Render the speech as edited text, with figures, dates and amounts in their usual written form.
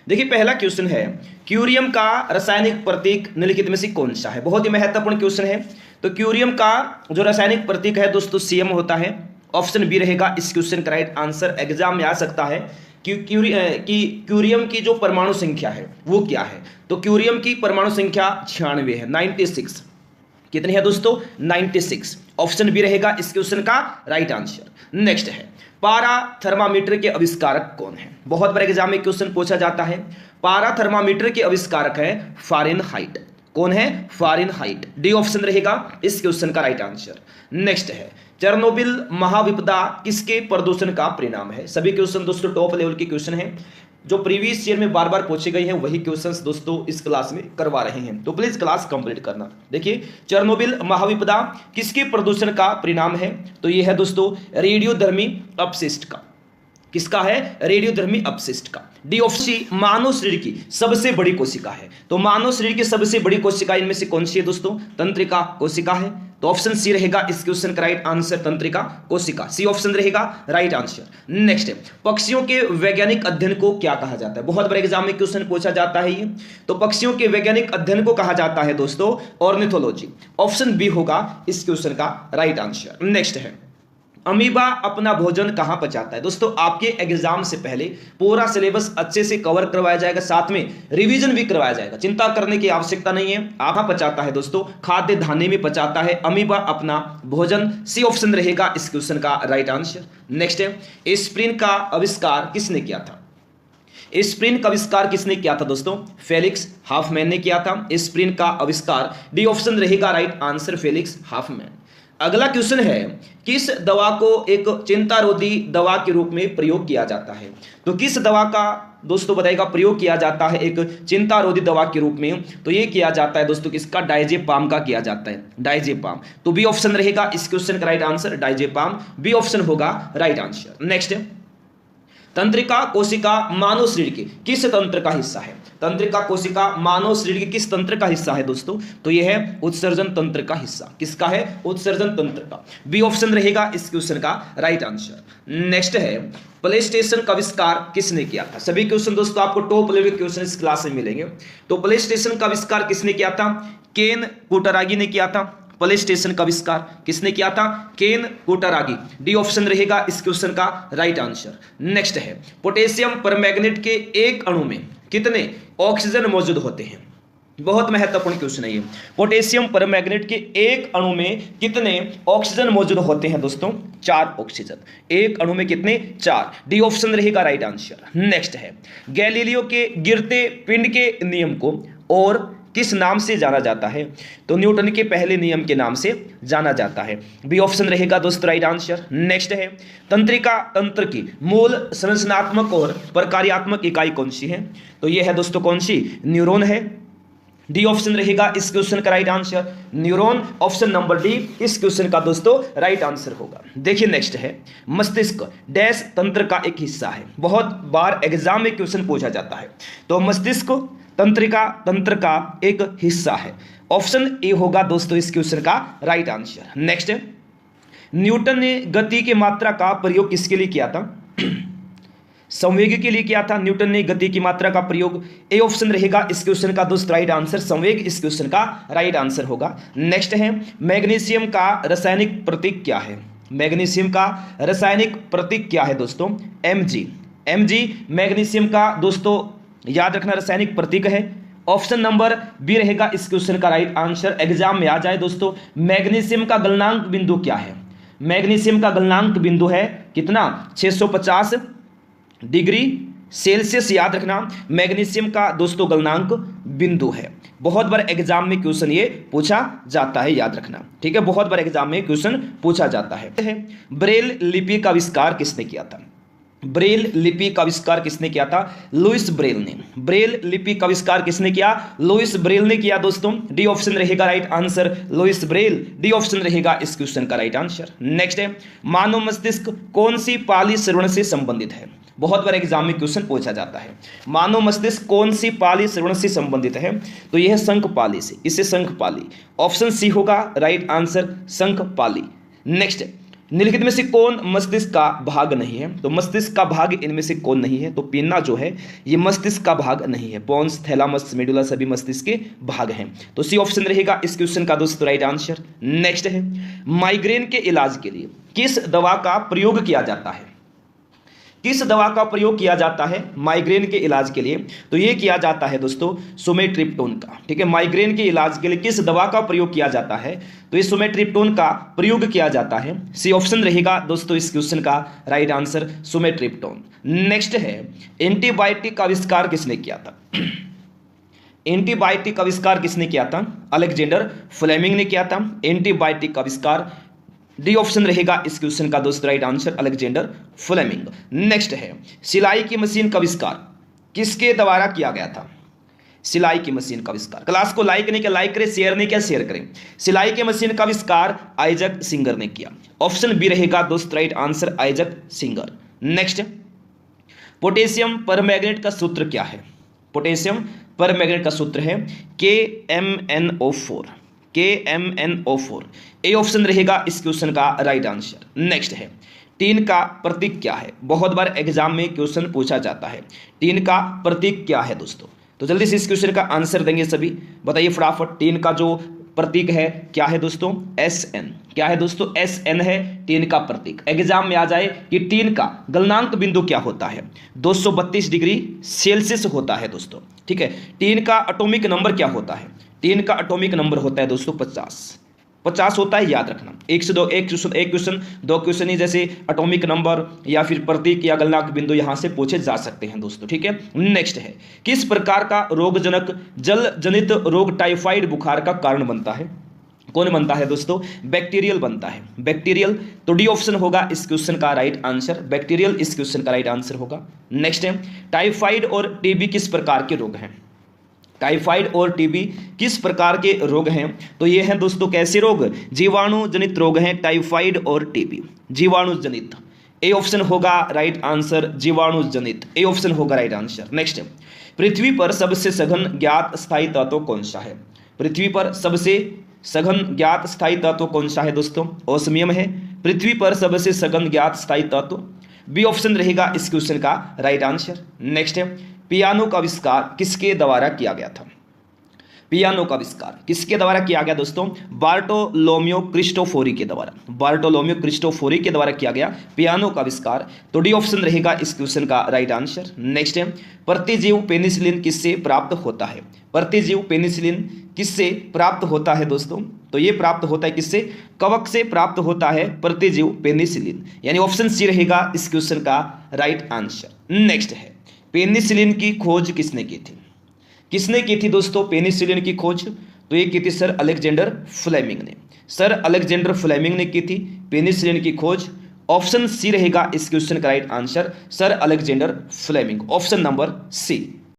देखिए पहला क्वेश्चन है, क्यूरियम का रासायनिक प्रतीक निम्नलिखित में से कौन सा है। बहुत ही महत्वपूर्ण क्वेश्चन है। तो क्यूरियम का जो रासायनिक प्रतीक है दोस्तों Cm होता है। ऑप्शन बी रहेगा इस क्वेश्चन का राइट आंसर। एग्जाम में आ सकता है कि क्यूरियम की जो परमाणु संख्या है वो क्या है। तो क्यूरियम की परमाणु संख्या 96 है, 96। कितनी है दोस्तों? 96। ऑप्शन बी रहेगा इस क्वेश्चन का राइट आंसर। नेक्स्ट है, पारा थर्मामीटर के आविष्कारक कौन है। बहुत बड़े एग्जाम में क्वेश्चन पूछा जाता है। पारा थर्मामीटर के आविष्कारक है फारेनहाइट। कौन है? फारेनहाइट। डी ऑप्शन रहेगा इस क्वेश्चन का राइट आंसर। नेक्स्ट है, चेरनोबिल महाविपदा किसके प्रदूषण का परिणाम है। सभी क्वेश्चन दोस्तों टॉप लेवल के क्वेश्चन हैं, जो प्रीवियस ईयर में बार बार पूछे गए हैं वही क्वेश्चंस दोस्तों इस क्लास में करवा रहे हैं। तो प्लीज क्लास कंप्लीट करना। देखिए चेरनोबिल महाविपदा किसके प्रदूषण का परिणाम है। तो ये है दोस्तों रेडियोधर्मी अपशिष्ट का। किसका है? रेडियोधर्मी अपशिष्ट का। डी ऑप्शन मानव शरीर की सबसे बड़ी कोशिका है। तो मानव शरीर की सबसे बड़ी कोशिका इनमें से कौन सी है दोस्तों? तंत्रिका कोशिका है। तो ऑप्शन सी रहेगा इस क्वेश्चन का राइट आंसर, तंत्रिका कोशिका। सी ऑप्शन रहेगा राइट आंसर। नेक्स्ट है, पक्षियों के वैज्ञानिक अध्ययन को क्या कहा जाता है। बहुत बड़े एग्जाम में क्वेश्चन पूछा जाता है ये। तो पक्षियों के वैज्ञानिक अध्ययन को कहा जाता है दोस्तों ऑर्निथोलॉजी। ऑप्शन बी होगा इस क्वेश्चन का राइट आंसर। नेक्स्ट है, अमीबा अपना भोजन कहां पचाता है। दोस्तों आपके एग्जाम से पहले पूरा सिलेबस अच्छे से कवर करवाया जाएगा, साथ में रिवीजन भी करवाया जाएगा। चिंता करने की आवश्यकता नहीं है। आप पचाता है दोस्तों खाद्य धान्य में पचाता है अमीबा अपना भोजन। सी ऑप्शन रहेगा इस क्वेश्चन का राइट आंसर। नेक्स्ट है, एस्पिरिन का आविष्कार किसने किया था। एस्पिरिन का आविष्कार किसने किया था दोस्तों? फेलिक्स हाफमैन ने किया था एस्पिरिन का आविष्कार। डी ऑप्शन रहेगा राइट आंसर, फेलिक्स हाफमैन। अगला क्वेश्चन है, किस दवा को एक चिंतारोधी दवा के रूप में प्रयोग किया जाता है। तो किस दवा का दोस्तों बताइएगा प्रयोग किया जाता है एक चिंतारोधी दवा के रूप में। तो ये किया जाता है दोस्तों किसका? डायजेपाम का किया जाता है, डायजेपाम। तो बी ऑप्शन रहेगा इस क्वेश्चन का right answer, diazepam. B option होगा राइट आंसर। नेक्स्ट, तंत्रिका कोशिका मानव शरीर के किस तंत्र का हिस्सा है। तंत्रिका कोशिका मानव शरीर के किस तंत्र का हिस्सा है दोस्तों? तो यह है उत्सर्जन तंत्र का हिस्सा। किसका है? उत्सर्जन तंत्र का। बी ऑप्शन रहेगा इस क्वेश्चन का राइट आंसर। नेक्स्ट है, प्ले स्टेशन का आविष्कार किसने किया था। सभी क्वेश्चन दोस्तों आपको टॉप लेवल के क्वेश्चन इस क्लास में मिलेंगे। तो प्ले स्टेशन का आविष्कार किसने किया था? केन कुटारागी ने किया था। प्ले स्टेशन का आविष्कार किसने किया था? केन कुटारागी। डी ऑप्शन रहेगा इस क्वेश्चन का राइट आंसर। नेक्स्ट है, पोटेशियम परमैंगनेट के एक अणु में कितने ऑक्सीजन मौजूद होते हैं। बहुत महत्वपूर्ण क्वेश्चन है ये। पोटेशियम परमैंगनेट के एक अणु में कितने ऑक्सीजन मौजूद होते हैं दोस्तों? 4 ऑक्सीजन। एक अणु में कितने? 4। डी ऑप्शन रहेगा राइट आंसर। नेक्स्ट है, गैलीलियो के गिरते पिंड के नियम को और किस नाम से जाना जाता है। तो न्यूटन के पहले नियम के नाम से जाना जाता है। बी ऑप्शन रहेगा दोस्तों राइट आंसर। नेक्स्ट है, तंत्रिका तंत्र की मूल संरचनात्मक और प्रकार्यात्मक इकाई कौन सी है। तो यह है दोस्तों कौन सी? न्यूरॉन है। डी ऑप्शन रहेगा इस क्वेश्चन का right answer, neuron. Option number D इस क्वेश्चन का दोस्तों राइट आंसर होगा। देखिए नेक्स्ट है, मस्तिष्क डैश तंत्र का एक हिस्सा है। बहुत बार एग्जाम में क्वेश्चन पूछा जाता है। तो मस्तिष्क तंत्रिका तंत्र का एक हिस्सा है। ऑप्शन ए होगा दोस्तों इस क्वेश्चन का राइट आंसर। नेक्स्ट, न्यूटन ने गति की मात्रा का प्रयोग किसके लिए किया था। संवेग के लिए किया था न्यूटन ने गति की मात्रा का प्रयोग। ए ऑप्शन रहेगा इस क्वेश्चन का दोस्त राइट आंसर, संवेग इस क्वेश्चन का राइट आंसर होगा। नेक्स्ट है, मैग्नीशियम का रासायनिक प्रतीक क्या है। मैग्नीशियम का रासायनिक प्रतीक क्या है दोस्तों? Mg। Mg मैग्नीशियम का दोस्तों याद रखना रासायनिक प्रतीक है। ऑप्शन नंबर बी रहेगा इस क्वेश्चन का राइट आंसर। एग्जाम में आ जाए दोस्तों, मैग्नीशियम का गलनांक बिंदु क्या है। मैग्नीशियम का गलनांक बिंदु है कितना? 650 डिग्री सेल्सियस। याद रखना मैग्नीशियम का दोस्तों गलनांक बिंदु है। बहुत बार एग्जाम में क्वेश्चन ये पूछा जाता है, याद रखना। ठीक है, बहुत बार एग्जाम में क्वेश्चन पूछा जाता है। ब्रेल लिपि का आविष्कार किसने किया था। ब्रेल लिपि का आविष्कार किसने किया था? लुइस ब्रेल ने। ब्रेल लिपि का आविष्कार किसने किया? लुइस ब्रेल ने किया दोस्तों। डी ऑप्शन रहेगा right answer, Louis Braille. D option रहेगा इस क्वेश्चन का राइट आंसर। नेक्स्ट है, मानव मस्तिष्क कौन सी पाली श्रवण से संबंधित है। बहुत बार एग्जाम में क्वेश्चन पूछा जाता है, मानव मस्तिष्क कौन सी पाली श्रवण से संबंधित है। तो यह शंख पाली से, इसे शंख पाली। ऑप्शन सी होगा राइट आंसर, शंख पाली। नेक्स्ट, निम्नलिखित में से कौन मस्तिष्क का भाग नहीं है? तो मस्तिष्क का भाग इनमें से कौन नहीं है? तो पिन्ना जो है ये मस्तिष्क का भाग नहीं है। पोन्स, थैलामस, मेडुला सभी मस्तिष्क के भाग हैं। तो सी ऑप्शन रहेगा इस क्वेश्चन का दोस्तों राइट आंसर। नेक्स्ट है, माइग्रेन के इलाज के लिए किस दवा का प्रयोग किया जाता है? किस दवा का प्रयोग किया जाता है माइग्रेन के इलाज के लिए? तो ये किया जाता है दोस्तों सुमेट्रिप्टोन का। ठीक है, माइग्रेन के इलाज के लिए किस दवा का प्रयोग किया जाता है? तो ये सुमेट्रिप्टोन का प्रयोग किया जाता है। सी ऑप्शन रहेगा दोस्तों इस क्वेश्चन का राइट आंसर सुमेट्रिप्टोन। नेक्स्ट है, एंटीबायोटिक का आविष्कार किसने किया था? एंटीबायोटिक का आविष्कार किसने किया था? अलेक्जेंडर फ्लेमिंग ने किया था एंटीबायोटिक का आविष्कार। डी ऑप्शन रहेगा इस क्वेश्चन का दोस्तों right answer Alexander Fleming. Next है, सिलाई की मशीन का आविष्कार किसके द्वारा किया गया था? सिलाई की मशीन का आविष्कार, क्लास को लाइक नहीं किया लाइक करें, शेयर नहीं किया शेयर करें। सिलाई की मशीन का आविष्कार आइजक सिंगर ने किया। ऑप्शन बी रहेगा दोस्त right answer Isaac singer. Next, potassium permanganate का सूत्र क्या है? पोटेशियम परमैंगनेट का सूत्र है KMnO4। KMnO4 ए ऑप्शन रहेगा इस क्वेश्चन का राइट आंसर। नेक्स्ट है, टीन का प्रतीक क्या है? बहुत बार एग्जाम में क्वेश्चन पूछा जाता है, टीन का प्रतीक क्या है दोस्तों? तो जल्दी से इस क्वेश्चन का आंसर देंगे सभी, बताइए फटाफट। टीन का जो प्रतीक है क्या है दोस्तों? SN। क्या है दोस्तों? SN है टीन का प्रतीक। एग्जाम में आ जाए कि टीन का गलनांक बिंदु क्या होता है? 232 डिग्री सेल्सियस होता है दोस्तों। ठीक है, टीन का एटॉमिक नंबर क्या होता है? टीन का एटॉमिक नंबर होता है दोस्तों 50 होता है, याद रखना। एक से दो, एक क्वेश्चन दो क्वेश्चन ही जैसे एटॉमिक नंबर या फिर प्रतीक या गलनांक बिंदु यहां से पूछे जा सकते हैं दोस्तों। ठीक है, नेक्स्ट है, किस प्रकार का रोगजनक जल जनित रोग टाइफाइड बुखार का कारण बनता है? कौन बनता है दोस्तों? बैक्टीरियल बनता है, बैक्टीरियल। तो डी ऑप्शन होगा इस क्वेश्चन का राइट आंसर, बैक्टीरियल इस क्वेश्चन का राइट आंसर होगा। नेक्स्ट है, टाइफाइड और टीबी किस प्रकार के रोग हैं? टाइफाइड और टीबी किस प्रकार के रोग हैं? तो ये हैं दोस्तों कैसे रोग? जीवाणु जनित रोग हैं टाइफाइड और टीबी, जीवाणु जनित। ए ऑप्शन होगा राइट आंसर जीवाणु जनित, ए ऑप्शन होगा राइट आंसर। नेक्स्ट, पृथ्वी पर सबसे सघन ज्ञात स्थायी तत्व कौन सा है? पृथ्वी पर सबसे सघन ज्ञात स्थायी तत्व कौन सा है दोस्तों? ओस्मियम है पृथ्वी पर सबसे सघन ज्ञात स्थायी तत्व। बी ऑप्शन रहेगा इस क्वेश्चन का राइट आंसर। नेक्स्ट है, पियानो का आविष्कार किसके द्वारा किया गया था? पियानो का आविष्कार किसके द्वारा किया गया दोस्तों? बार्टोलोम्यो क्रिस्टोफोरी के द्वारा, बार्टोलोम्यो क्रिस्टोफोरी के द्वारा किया गया पियानो का आविष्कार। तो डी ऑप्शन रहेगा इस क्वेश्चन का राइट आंसर। नेक्स्ट है, प्रतिजीव पेनिसिलिन किससे प्राप्त होता है? प्रतिजीव पेनिसिलिन किससे प्राप्त होता है दोस्तों? तो ये प्राप्त होता है किससे? कवक से प्राप्त होता है प्रतिजीव पेनिसिलिन, यानी ऑप्शन सी रहेगा इस क्वेश्चन का राइट आंसर। नेक्स्ट है, पेनिसिलिन की खोज किसने की थी? किसने की थी दोस्तों पेनिसिलिन की खोज? तो ये की थी सर अलेक्जेंडर फ्लेमिंग ने, सर अलेक्जेंडर फ्लेमिंग ने की थी पेनिसिलिन की खोज। ऑप्शन सी रहेगा इस क्वेश्चन का right answer, sir Alexander Fleming, option number सी।